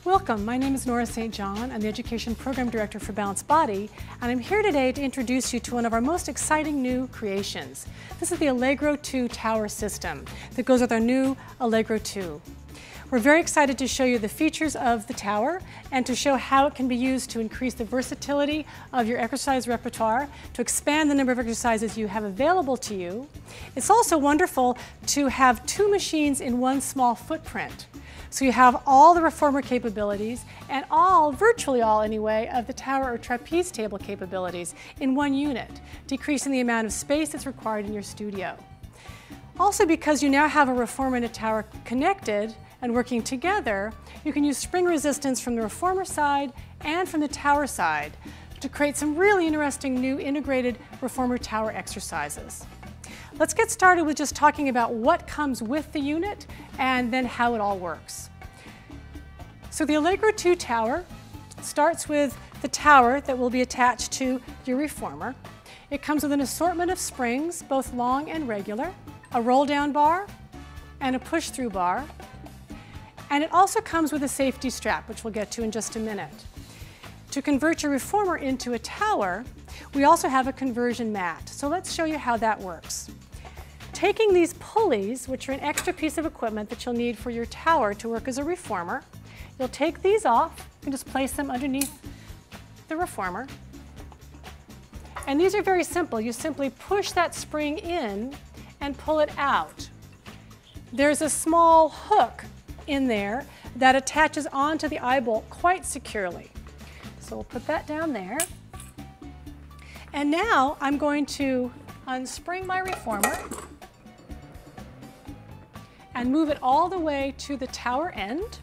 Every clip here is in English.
Welcome, my name is Nora St. John. I'm the Education Program Director for Balanced Body, and I'm here today to introduce you to one of our most exciting new creations. This is the Allegro 2 tower system that goes with our new Allegro 2. We're very excited to show you the features of the tower and to show how it can be used to increase the versatility of your exercise repertoire, to expand the number of exercises you have available to you. It's also wonderful to have two machines in one small footprint. So you have all the reformer capabilities and virtually all anyway, of the tower or trapeze table capabilities in one unit, decreasing the amount of space that's required in your studio. Also, because you now have a reformer and a tower connected and working together, you can use spring resistance from the reformer side and from the tower side to create some really interesting new integrated reformer tower exercises. Let's get started with just talking about what comes with the unit and then how it all works. So the Allegro 2 tower starts with the tower that will be attached to your reformer. It comes with an assortment of springs, both long and regular, a roll-down bar, and a push-through bar. And it also comes with a safety strap, which we'll get to in just a minute. To convert your reformer into a tower, we also have a conversion mat. So let's show you how that works. Taking these pulleys, which are an extra piece of equipment that you'll need for your tower to work as a reformer, you'll take these off and just place them underneath the reformer. And these are very simple. You simply push that spring in and pull it out. There's a small hook in there that attaches onto the eye bolt quite securely. So we'll put that down there. And now I'm going to unspring my reformer and move it all the way to the tower end.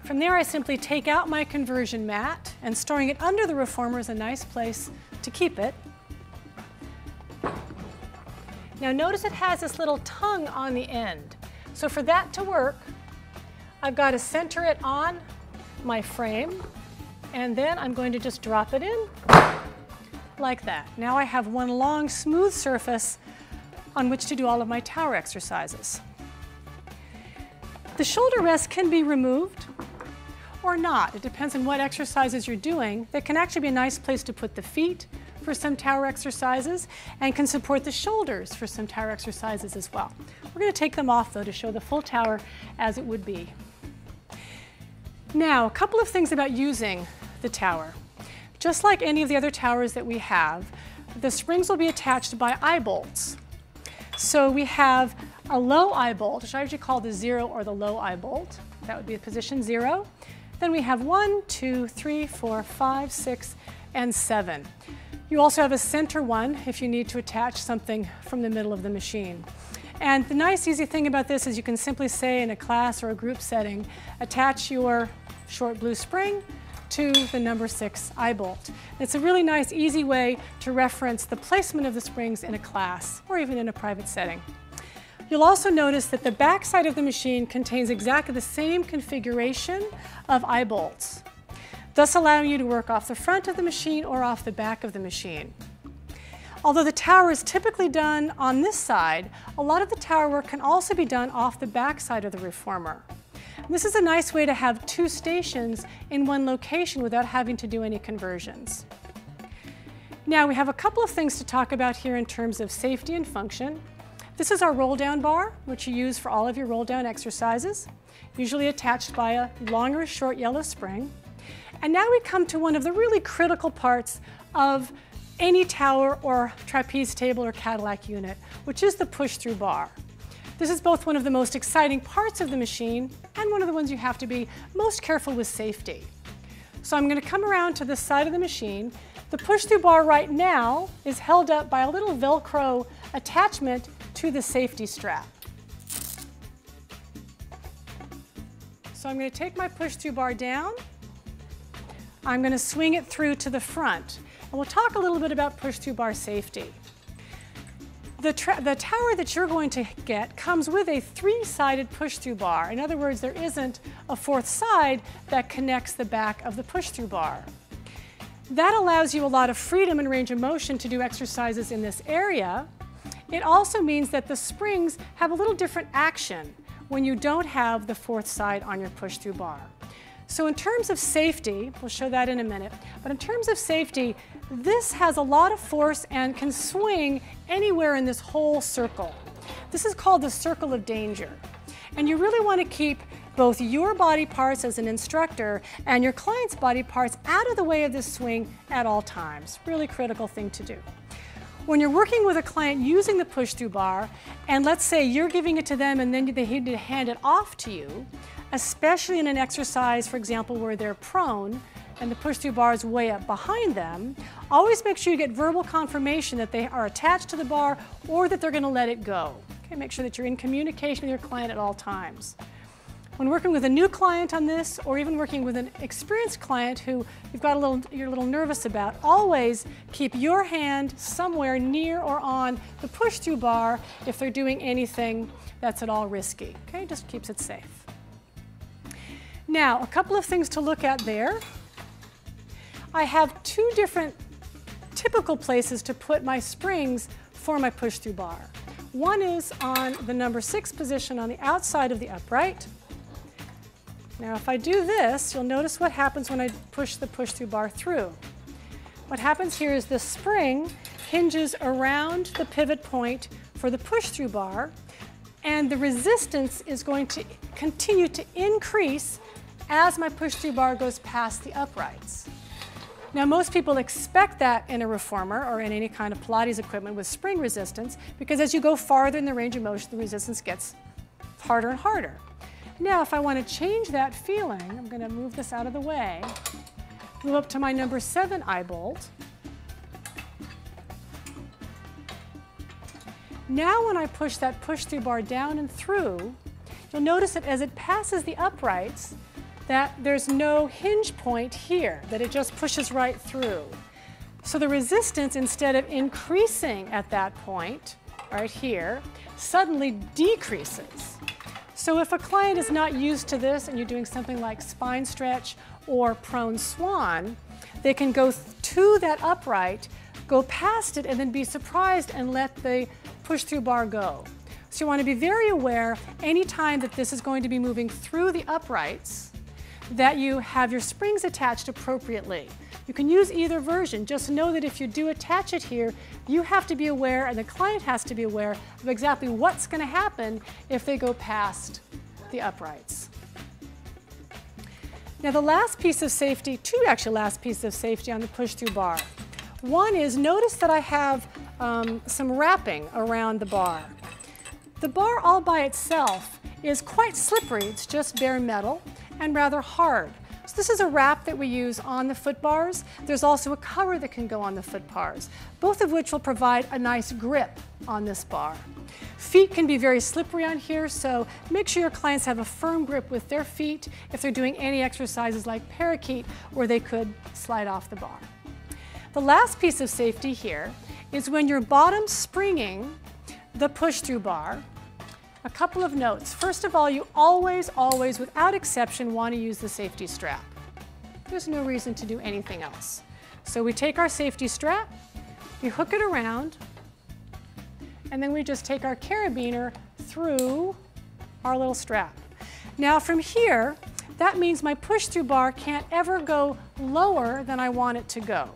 From there, I simply take out my conversion mat, and storing it under the reformer is a nice place to keep it. Now notice it has this little tongue on the end. So for that to work, I've got to center it on my frame, and then I'm going to just drop it in like that. Now I have one long, smooth surface on which to do all of my tower exercises. The shoulder rest can be removed or not. It depends on what exercises you're doing. That can actually be a nice place to put the feet for some tower exercises and can support the shoulders for some tower exercises as well. We're going to take them off though to show the full tower as it would be. Now, a couple of things about using the tower. Just like any of the other towers that we have, the springs will be attached by eye bolts. So we have a low eye bolt, which I usually call the 0 or the low eye bolt. That would be position 0. Then we have 1, 2, 3, 4, 5, 6, and 7. You also have a center one if you need to attach something from the middle of the machine. And the nice easy thing about this is you can simply say in a class or a group setting, attach your short blue spring to the number 6 eye bolt. It's a really nice, easy way to reference the placement of the springs in a class or even in a private setting. You'll also notice that the back side of the machine contains exactly the same configuration of eye bolts, thus allowing you to work off the front of the machine or off the back of the machine. Although the tower is typically done on this side, a lot of the tower work can also be done off the back side of the reformer. This is a nice way to have two stations in one location without having to do any conversions. Now we have a couple of things to talk about here in terms of safety and function. This is our roll-down bar, which you use for all of your roll-down exercises, usually attached by a long or short yellow spring. And now we come to one of the really critical parts of any tower or trapeze table or Cadillac unit, which is the push-through bar. This is both one of the most exciting parts of the machine and one of the ones you have to be most careful with safety. So I'm going to come around to this side of the machine. The push-through bar right now is held up by a little Velcro attachment to the safety strap. So I'm going to take my push-through bar down. I'm going to swing it through to the front. And we'll talk a little bit about push-through bar safety. The tower that you're going to get comes with a 3-sided push-through bar. In other words, there isn't a 4th side that connects the back of the push-through bar. That allows you a lot of freedom and range of motion to do exercises in this area. It also means that the springs have a little different action. when you don't have the fourth side on your push-through bar. So in terms of safety, we'll show that in a minute, but in terms of safety, this has a lot of force and can swing anywhere in this whole circle. This is called the circle of danger. And you really want to keep both your body parts as an instructor and your client's body parts out of the way of this swing at all times. Really critical thing to do. When you're working with a client using the push-through bar, and let's say you're giving it to them and then they need to hand it off to you, especially in an exercise, for example, where they're prone and the push-through bar is way up behind them, always make sure you get verbal confirmation that they are attached to the bar or that they're going to let it go. Okay, make sure that you're in communication with your client at all times. When working with a new client on this, or even working with an experienced client who you're a little nervous about, always keep your hand somewhere near or on the push-through bar if they're doing anything that's at all risky. Okay, just keeps it safe. Now, a couple of things to look at there. I have two different typical places to put my springs for my push-through bar. One is on the number 6 position on the outside of the upright. Now if I do this, you'll notice what happens when I push the push-through bar through. What happens here is the spring hinges around the pivot point for the push-through bar, and the resistance is going to continue to increase as my push-through bar goes past the uprights. Now most people expect that in a reformer or in any kind of Pilates equipment with spring resistance, because as you go farther in the range of motion, the resistance gets harder and harder. Now if I want to change that feeling, I'm going to move this out of the way, move up to my number 7 eye bolt. Now when I push that push-through bar down and through, you'll notice that as it passes the uprights, that there's no hinge point here, that it just pushes right through. So the resistance, instead of increasing at that point, right here, suddenly decreases. So if a client is not used to this and you're doing something like spine stretch or prone swan, they can go to that upright, go past it, and then be surprised and let the push-through bar go. So you want to be very aware anytime that this is going to be moving through the uprights that you have your springs attached appropriately. You can use either version. Just know that if you do attach it here, you have to be aware and the client has to be aware of exactly what's going to happen if they go past the uprights. Now the last piece of safety, two actually last pieces of safety on the push-through bar. One is, notice that I have some wrapping around the bar. The bar all by itself is quite slippery. It's just bare metal and rather hard. So this is a wrap that we use on the foot bars. There's also a cover that can go on the foot bars, both of which will provide a nice grip on this bar. Feet can be very slippery on here, so make sure your clients have a firm grip with their feet if they're doing any exercises like parakeet where they could slide off the bar. The last piece of safety here is when you're bottom springing the push-through bar. A couple of notes. First of all, you always, without exception, want to use the safety strap. There's no reason to do anything else. So we take our safety strap, we hook it around, and then we just take our carabiner through our little strap. Now from here, that means my push-through bar can't ever go lower than I want it to go.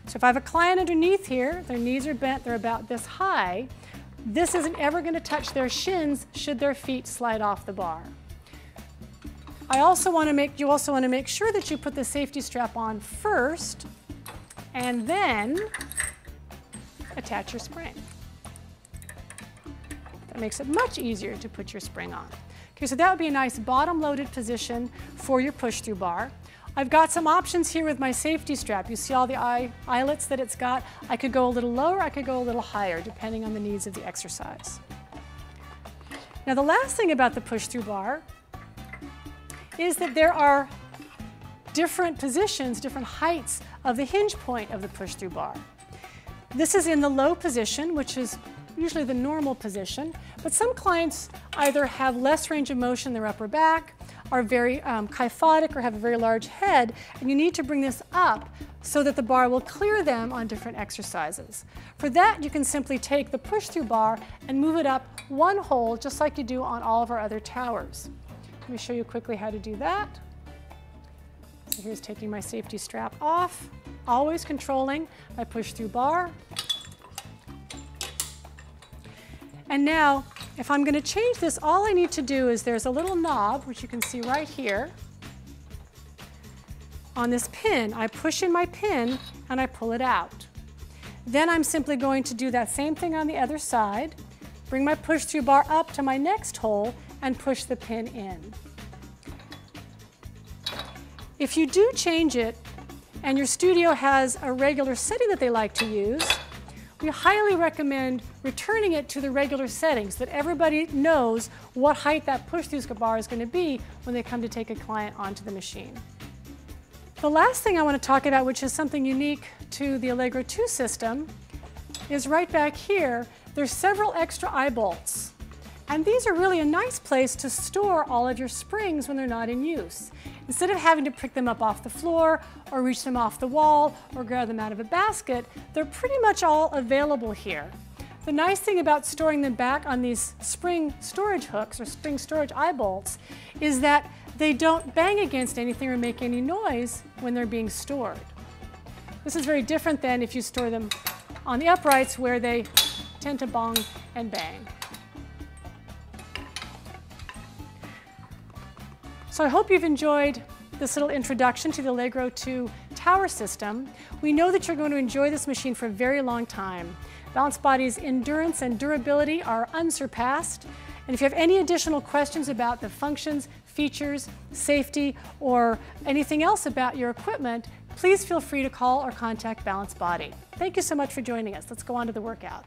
So if I have a client underneath here, their knees are bent, they're about this high, this isn't ever going to touch their shins should their feet slide off the bar. You also want to make sure that you put the safety strap on first and then attach your spring. That makes it much easier to put your spring on. Okay, so that would be a nice bottom-loaded position for your push-through bar. I've got some options here with my safety strap. You see all the eyelets that it's got. I could go a little lower, I could go a little higher, depending on the needs of the exercise. Now the last thing about the push-through bar is that there are different positions, different heights of the hinge point of the push-through bar. This is in the low position, which is usually the normal position, but some clients either have less range of motion in their upper back, are very kyphotic or have a very large head, and you need to bring this up so that the bar will clear them on different exercises. For that, you can simply take the push-through bar and move it up one hole, just like you do on all of our other towers. Let me show you quickly how to do that. So here's taking my safety strap off, always controlling my push-through bar. And now, if I'm going to change this, all I need to do is there's a little knob, which you can see right here. On this pin, I push in my pin and I pull it out. Then I'm simply going to do that same thing on the other side, bring my push-through bar up to my next hole and push the pin in. If you do change it and your studio has a regular setting that they like to use, we highly recommend returning it to the regular settings so that everybody knows what height that push-through bar is going to be when they come to take a client onto the machine. The last thing I want to talk about, which is something unique to the Allegro 2 system, is right back here. There's several extra eye bolts. And these are really a nice place to store all of your springs when they're not in use. Instead of having to pick them up off the floor or reach them off the wall or grab them out of a basket, they're pretty much all available here. The nice thing about storing them back on these spring storage hooks or spring storage eye bolts is that they don't bang against anything or make any noise when they're being stored. This is very different than if you store them on the uprights where they tend to bong and bang. So I hope you've enjoyed this little introduction to the Allegro 2 tower system. We know that you're going to enjoy this machine for a very long time. Balanced Body's endurance and durability are unsurpassed. And if you have any additional questions about the functions, features, safety, or anything else about your equipment, please feel free to call or contact Balanced Body. Thank you so much for joining us. Let's go on to the workout.